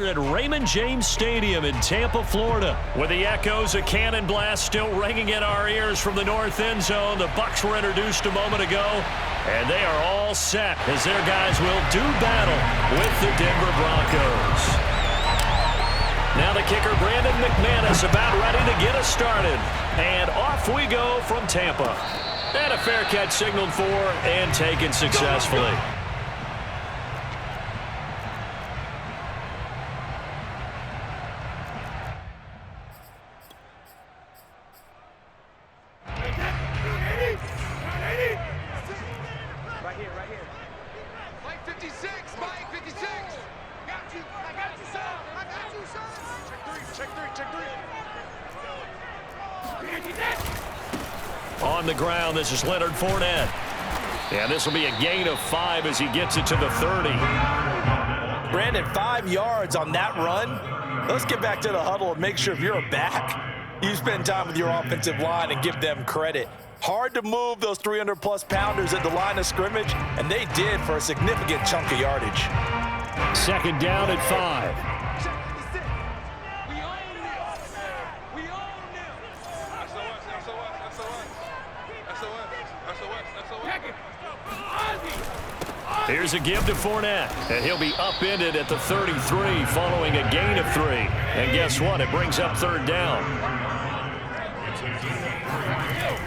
At Raymond James Stadium in Tampa, Florida. With the echoes of cannon blast still ringing in our ears from the north end zone, the Bucs were introduced a moment ago, and they are all set as their guys will do battle with the Denver Broncos. Now the kicker, Brandon McManus, about ready to get us started. And off we go from Tampa. And a fair catch signaled for and taken successfully. On the ground, this is Leonard Fournette. And this will be a gain of 5 as he gets it to the 30. Brandon, 5 yards on that run. Let's get back to the huddle and make sure if you're a back, you spend time with your offensive line and give them credit. Hard to move those 300-plus pounders at the line of scrimmage, and they did for a significant chunk of yardage. Second down at 5. Here's a give to Fournette, and he'll be upended at the 33 following a gain of 3. And guess what? It brings up third down.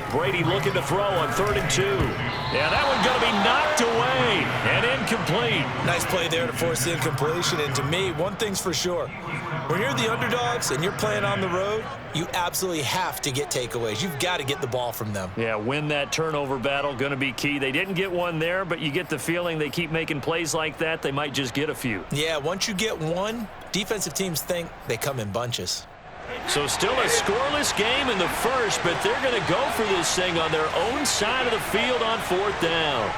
Brady looking to throw on 3rd and 2. Yeah, that one's going to be knocked away and incomplete. Nice play there to force the incompletion. And to me, one thing's for sure. When you're the underdogs and you're playing on the road, you absolutely have to get takeaways. You've got to get the ball from them. Yeah, win that turnover battle, going to be key. They didn't get one there, but you get the feeling they keep making plays like that, they might just get a few. Yeah, once you get one, defensive teams think they come in bunches. So still a scoreless game in the first, but they're going to go for this thing on their own side of the field on 4th down.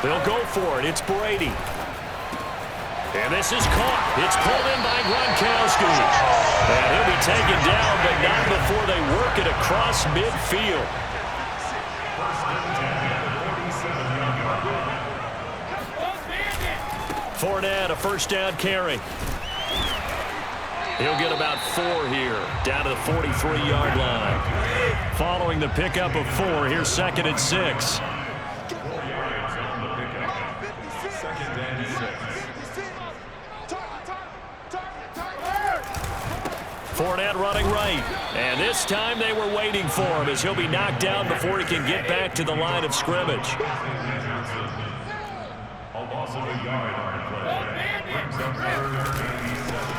They'll go for it. It's Brady. And this is caught. It's pulled in by Gronkowski. And he'll be taken down, but not before they work it across midfield. Fournette, a first down carry. He'll get about 4 here, down to the 43-yard line. Following the pickup of 4, here's 2nd and 6. Fournette running right, and this time they were waiting for him as he'll be knocked down before he can get back to the line of scrimmage.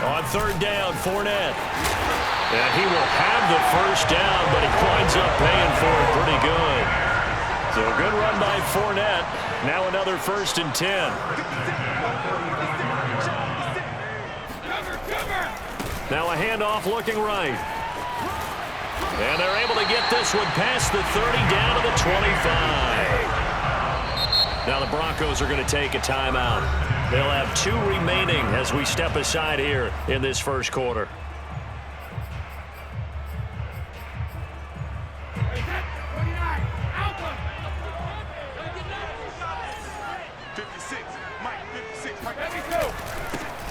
On 3rd down, Fournette. And he will have the first down, but he winds up paying for it pretty good. So a good run by Fournette. Now another 1st and 10. Now a handoff looking right. And they're able to get this one past the 30 down to the 25. Now the Broncos are going to take a timeout. They'll have 2 remaining as we step aside here in this first quarter.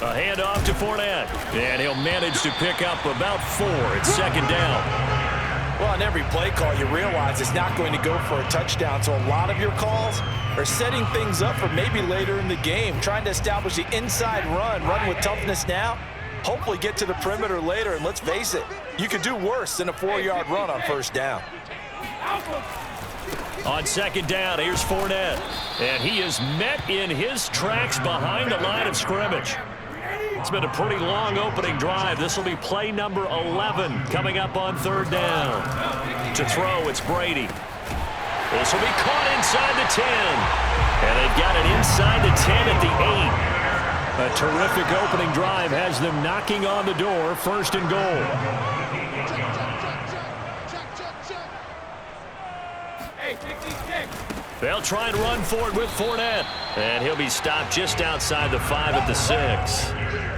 A handoff to Fournette, and he'll manage to pick up about 4 at 2nd down. Well, on every play call, you realize it's not going to go for a touchdown, so a lot of your calls are setting things up for maybe later in the game, trying to establish the inside run with toughness now, hopefully get to the perimeter later, and let's face it, you could do worse than a 4-yard run on 1st down. On 2nd down, here's Fournette, and he is met in his tracks behind the line of scrimmage. It's been a pretty long opening drive. This will be play number 11 coming up on 3rd down. To throw, it's Brady. This will be caught inside the 10. And they've got it inside the 10 at the 8. A terrific opening drive has them knocking on the door, 1st and goal. They'll try and run for it with Fournette. And he'll be stopped just outside the 5 at the 6.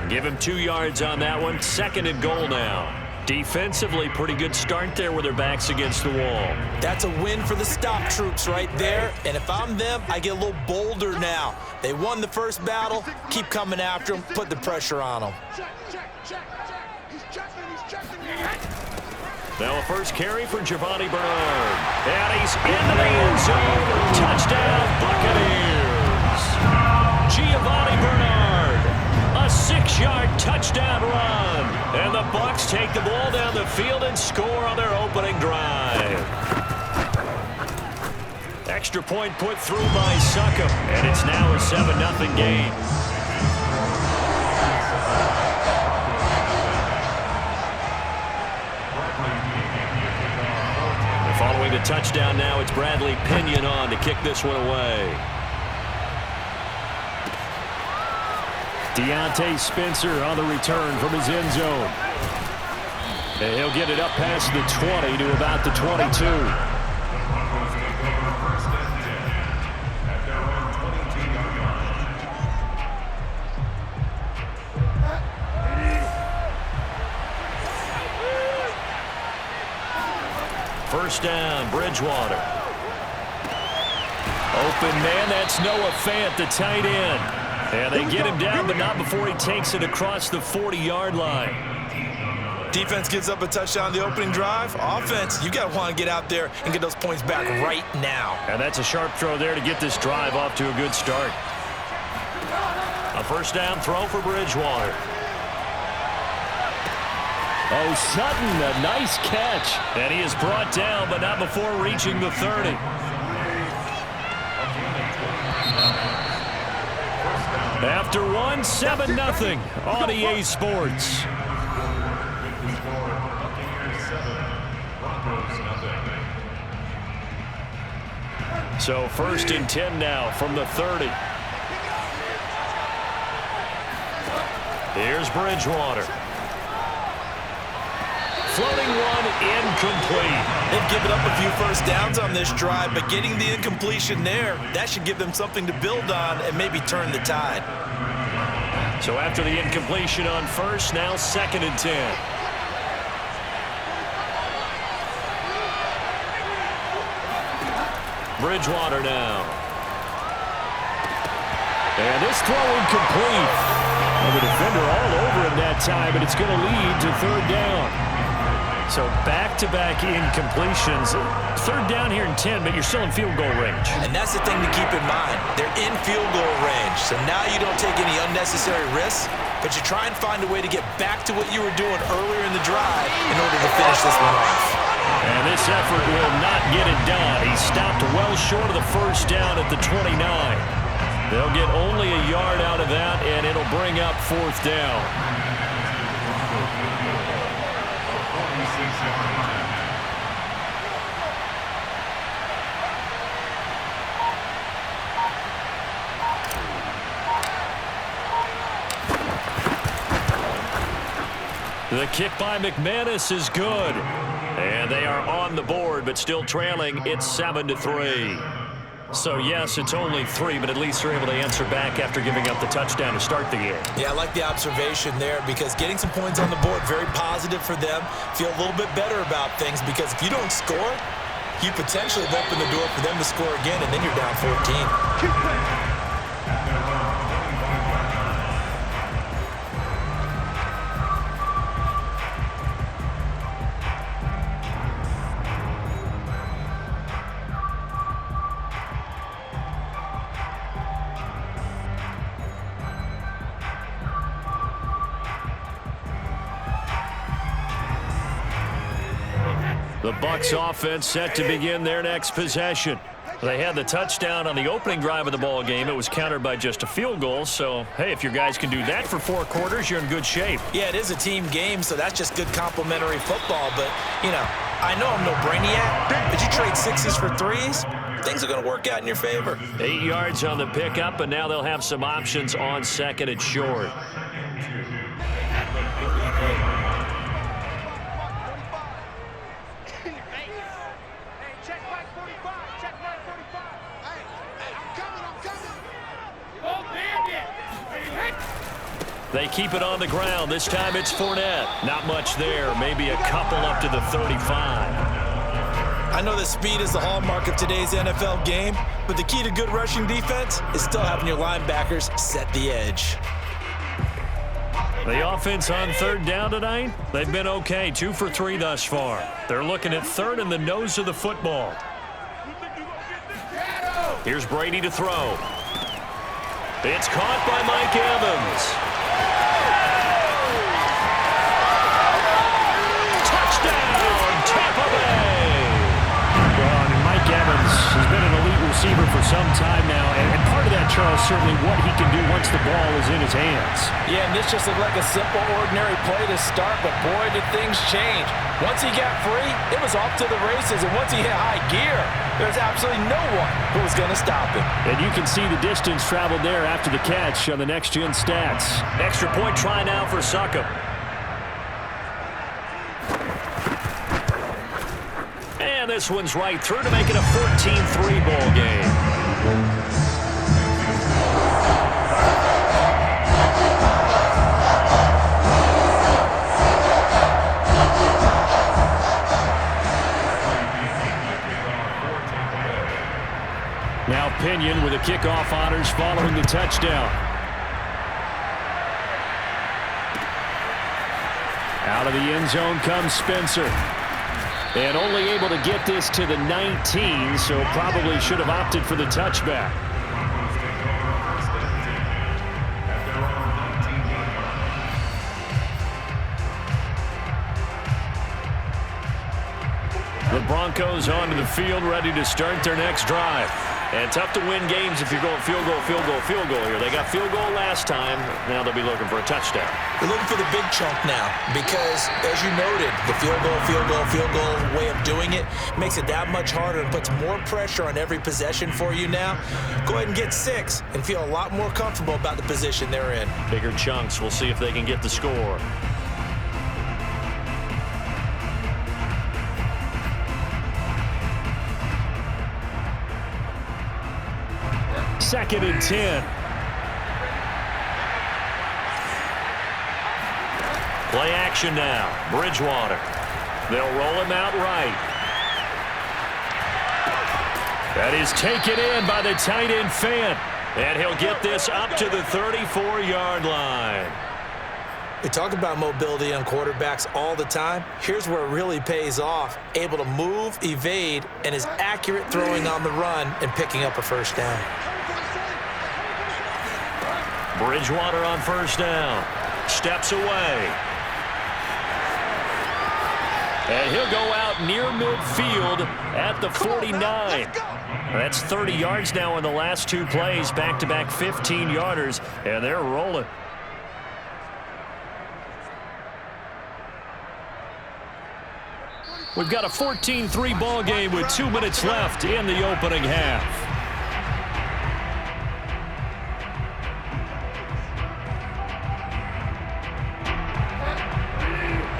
Give him 2 yards on that one. 2nd and goal now. Defensively, pretty good start there with their backs against the wall. That's a win for the stop troops right there. And if I'm them, I get a little bolder now. They won the first battle. Keep coming after them. Put the pressure on them. Now a first carry for Giovanni Bernard. And he's into the end zone. Touchdown, Buccaneers. Giovanni Bernard. A 6-yard touchdown run. And the Bucs take the ball down the field and score on their opening drive. Extra point put through by Succop. And it's now a 7-0 game. Following the touchdown now, it's Bradley Pinion on to kick this one away. Deontay Spencer on the return from his end zone. And he'll get it up past the 20 to about the 22. First down, Bridgewater. Open man, that's Noah Fant, the tight end. And they get him down, but not before he takes it across the 40-yard line. Defense gives up a touchdown the opening drive. Offense, you got to want to get out there and get those points back right now. And that's a sharp throw there to get this drive off to a good start. A first down throw for Bridgewater. Oh, Sutton, a nice catch. And he is brought down, but not before reaching the 30. After one, 7-0 on EA Sports. So 1st and 10 now from the 30. Here's Bridgewater. Floating one, incomplete. They've given up a few first downs on this drive, but getting the incompletion there, that should give them something to build on and maybe turn the tide. So after the incompletion on first, now 2nd and 10. Bridgewater now. And this throw incomplete. Well, the defender all over him that time, but it's going to lead to 3rd down. So back-to-back incompletions. 3rd down here in 10, but you're still in field goal range. And that's the thing to keep in mind. They're in field goal range. So now you don't take any unnecessary risks, but you try and find a way to get back to what you were doing earlier in the drive in order to finish this one off. And this effort will not get it done. He stopped well short of the first down at the 29. They'll get only a yard out of that, and it'll bring up 4th down. The kick by McManus is good. And they are on the board, but still trailing. It's 7-3. So, yes, it's only 3, but at least they're able to answer back after giving up the touchdown to start the game. Yeah, I like the observation there because getting some points on the board, very positive for them. Feel a little bit better about things because if you don't score, you potentially have opened the door for them to score again, and then you're down 14. The Bucs offense set to begin their next possession. They had the touchdown on the opening drive of the ball game. It was countered by just a field goal. So, hey, if your guys can do that for 4 quarters, you're in good shape. Yeah, it is a team game, so that's just good complimentary football. But, you know, I know I'm no brainiac, but you trade 6s for 3s, things are going to work out in your favor. 8 yards on the pickup, and now they'll have some options on 2nd and short. They keep it on the ground. This time it's Fournette. Not much there. Maybe a couple up to the 35. I know that speed is the hallmark of today's NFL game, but the key to good rushing defense is still having your linebackers set the edge. The offense on third down tonight, they've been okay. 2 for 3 thus far. They're looking at third in the nose of the football. Here's Brady to throw. It's caught by Mike Evans. Touchdown, Tampa Bay. Well, I mean, Mike Evans has been an elite receiver for some time now, and part of that, Charles, certainly what he can do once the ball is in his hands. Yeah, and this just looked like a simple, ordinary play to start, but boy, did things change. Once he got free, it was off to the races, and once he hit high gear, there's absolutely no one who was going to stop him. And you can see the distance traveled there after the catch on the next-gen stats. Extra point try now for Succop. And this one's right through to make it a 14-3 ball game. Now Pinion with the kickoff honors following the touchdown. Out of the end zone comes Spencer. And only able to get this to the 19, so probably should have opted for the touchback. The Broncos onto the field, ready to start their next drive. And tough to win games if you're going field goal, field goal, field goal here. They got field goal last time. Now they'll be looking for a touchdown. They're looking for the big chunk now because, as you noted, the field goal way of doing it makes it that much harder and puts more pressure on every possession for you now. Go ahead and get 6 and feel a lot more comfortable about the position they're in. Bigger chunks. We'll see if they can get the score. Second and 10. Play action now. Bridgewater. They'll roll him out right. That is taken in by the tight end Fant. And he'll get this up to the 34-yard line. We talk about mobility on quarterbacks all the time. Here's where it really pays off. Able to move, evade, and is accurate throwing on the run and picking up a first down. Bridgewater on first down. Steps away. And he'll go out near midfield at the 49. That's 30 yards now in the last 2 plays. Back-to-back 15-yarders, and they're rolling. We've got a 14-3 ball game with 2 minutes left in the opening half.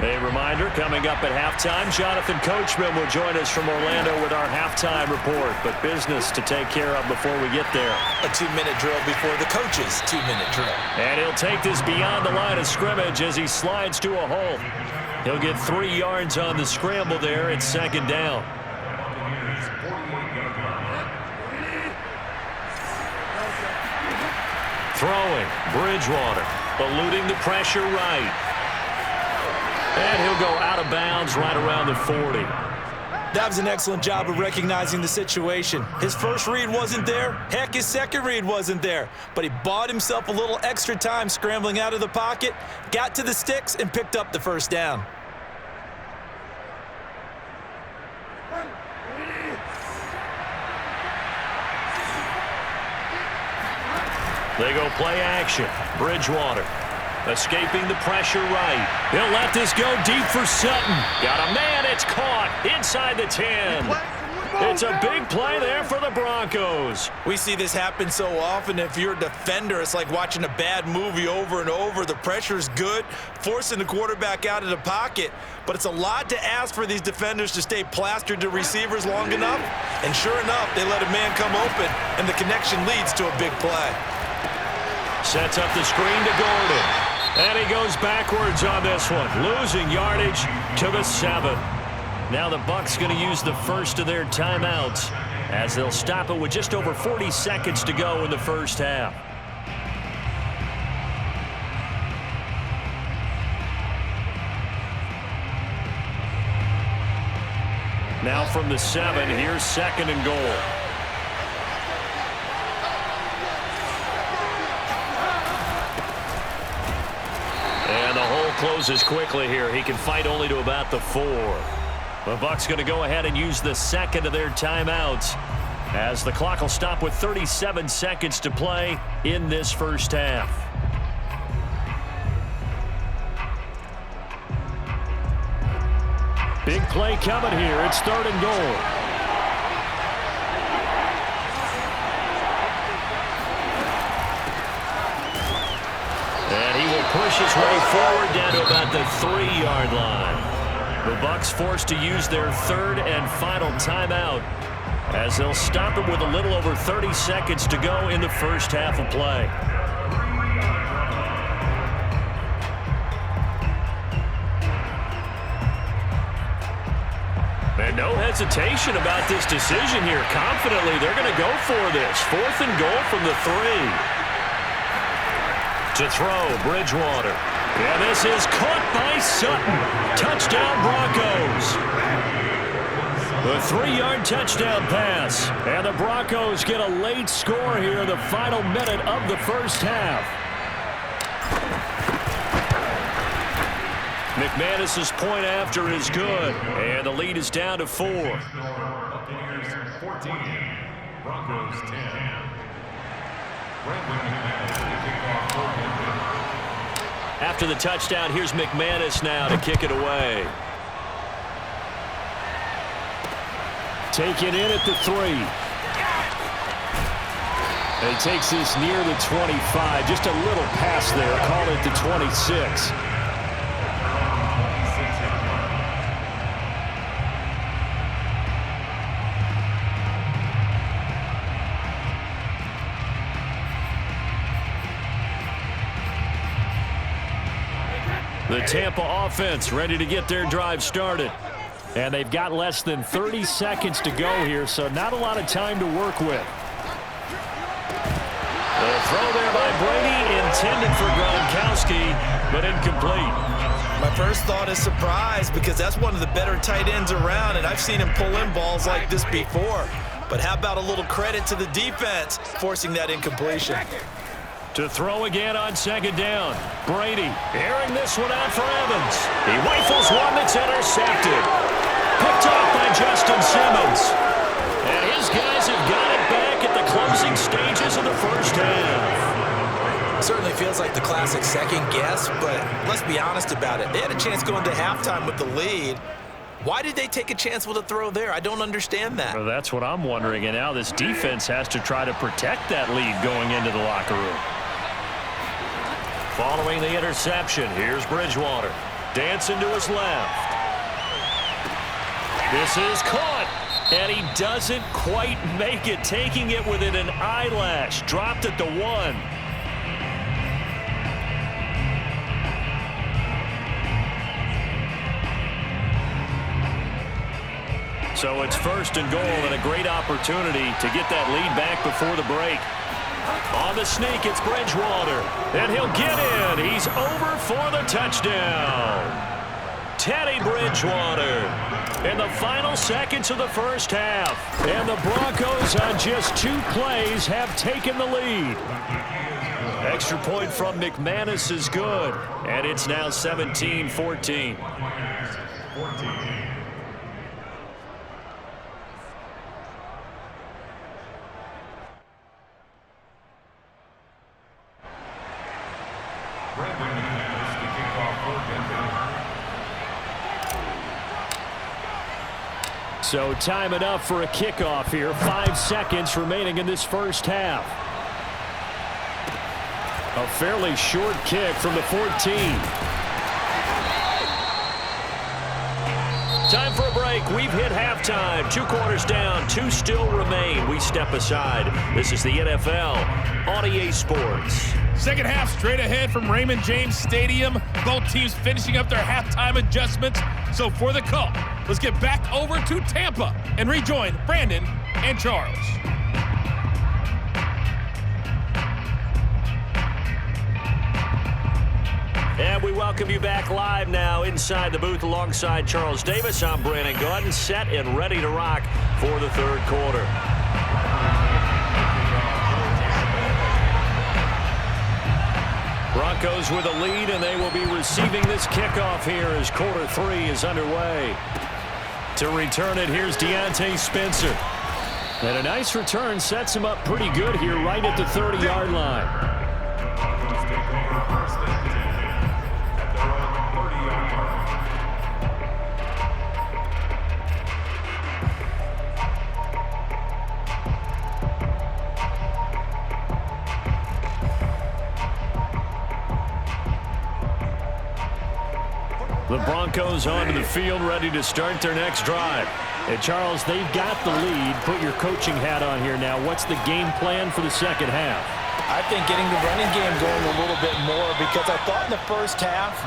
A reminder, coming up at halftime, Jonathan Coachman will join us from Orlando with our halftime report. But business to take care of before we get there. A 2-minute drill before the coach's 2-minute drill. And he'll take this beyond the line of scrimmage as he slides to a halt. He'll get 3 yards on the scramble there. It's second down. Throwing, Bridgewater, eluding the pressure right. And he'll go out of bounds right around the 40. That was an excellent job of recognizing the situation. His first read wasn't there. Heck, his second read wasn't there. But he bought himself a little extra time scrambling out of the pocket, got to the sticks, and picked up the first down. They go play action. Bridgewater escaping the pressure right. He'll let this go deep for Sutton. Got a man. It's caught inside the 10. It's a big play there for the Broncos. We see this happen so often. If you're a defender, it's like watching a bad movie over and over. The pressure's good, forcing the quarterback out of the pocket. But it's a lot to ask for these defenders to stay plastered to receivers long enough. And sure enough, they let a man come open, and the connection leads to a big play. Sets up the screen to Gordon. And he goes backwards on this one, losing yardage to the 7. Now the Bucs going to use the first of their timeouts as they'll stop it with just over 40 seconds to go in the first half. Now from the 7, here's 2nd and goal. And the hole closes quickly here. He can fight only to about the 4. The Bucs going to go ahead and use the second of their timeouts as the clock will stop with 37 seconds to play in this first half. Big play coming here. It's 3rd and goal. And he will push his way forward down to about the 3-yard line. The Bucs forced to use their 3rd and final timeout as they'll stop it with a little over 30 seconds to go in the first half of play. And no hesitation about this decision here. Confidently, they're going to go for this. 4th and goal from the 3. To throw, Bridgewater. And this is caught by Sutton. Touchdown, Broncos. The 3-yard touchdown pass. And the Broncos get a late score here in the final minute of the first half. McManus's point after is good. And the lead is down to 4. Buccaneers 14, Broncos 10. After the touchdown, here's McManus now to kick it away. Taken in at the 3. And he takes this near the 25. Just a little pass there. Call it the 26. The Tampa offense ready to get their drive started. And they've got less than 30 seconds to go here, so not a lot of time to work with. The throw there by Brady, intended for Gronkowski, but incomplete. My first thought is surprise because that's one of the better tight ends around, and I've seen him pull in balls like this before. But how about a little credit to the defense forcing that incompletion? To throw again on 2nd down. Brady airing this one out for Evans. He rifles one that's intercepted. Picked off by Justin Simmons. And his guys have got it back at the closing stages of the first half. Certainly feels like the classic second guess, but let's be honest about it. They had a chance going to halftime with the lead. Why did they take a chance with a throw there? I don't understand that. Well, that's what I'm wondering. And now this defense has to try to protect that lead going into the locker room. Following the interception, here's Bridgewater. Dancing to his left. This is caught. And he doesn't quite make it, taking it within an eyelash. Dropped at the 1. So it's 1st and goal and a great opportunity to get that lead back before the break. On the sneak, it's Bridgewater. And he'll get in. He's over for the touchdown. Teddy Bridgewater in the final seconds of the first half. And the Broncos on just 2 plays have taken the lead. Extra point from McManus is good. And it's now 17-14. So time enough for a kickoff here. 5 seconds remaining in this first half. A fairly short kick from the 14. Time for a break. break. We've hit halftime. 2 quarters down. 2 still remain. We step aside. This is the NFL on EA Sports. Second half straight ahead from Raymond James Stadium. Both teams finishing up their halftime adjustments. So for the call, let's get back over to Tampa and rejoin Brandon and Charles. And we welcome you back live now inside the booth alongside Charles Davis. I'm Brandon Gordon, set and ready to rock for the third quarter. Broncos with a lead, and they will be receiving this kickoff here as quarter 3 is underway. To return it, here's Deontay Spencer. And a nice return sets him up pretty good here right at the 30-yard line. The Broncos onto the field, ready to start their next drive. And Charles, they've got the lead. Put your coaching hat on here now. What's the game plan for the second half? I think getting the running game going a little bit more, because I thought in the first half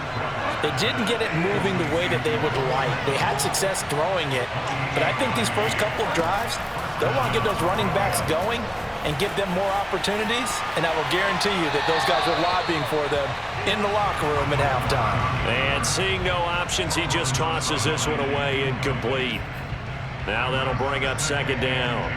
they didn't get it moving the way that they would like. They had success throwing it, but I think these first couple of drives, they'll want to get those running backs going and give them more opportunities, and I will guarantee you that those guys were lobbying for them in the locker room at halftime. And seeing no options, he just tosses this one away incomplete. Now that'll bring up second down.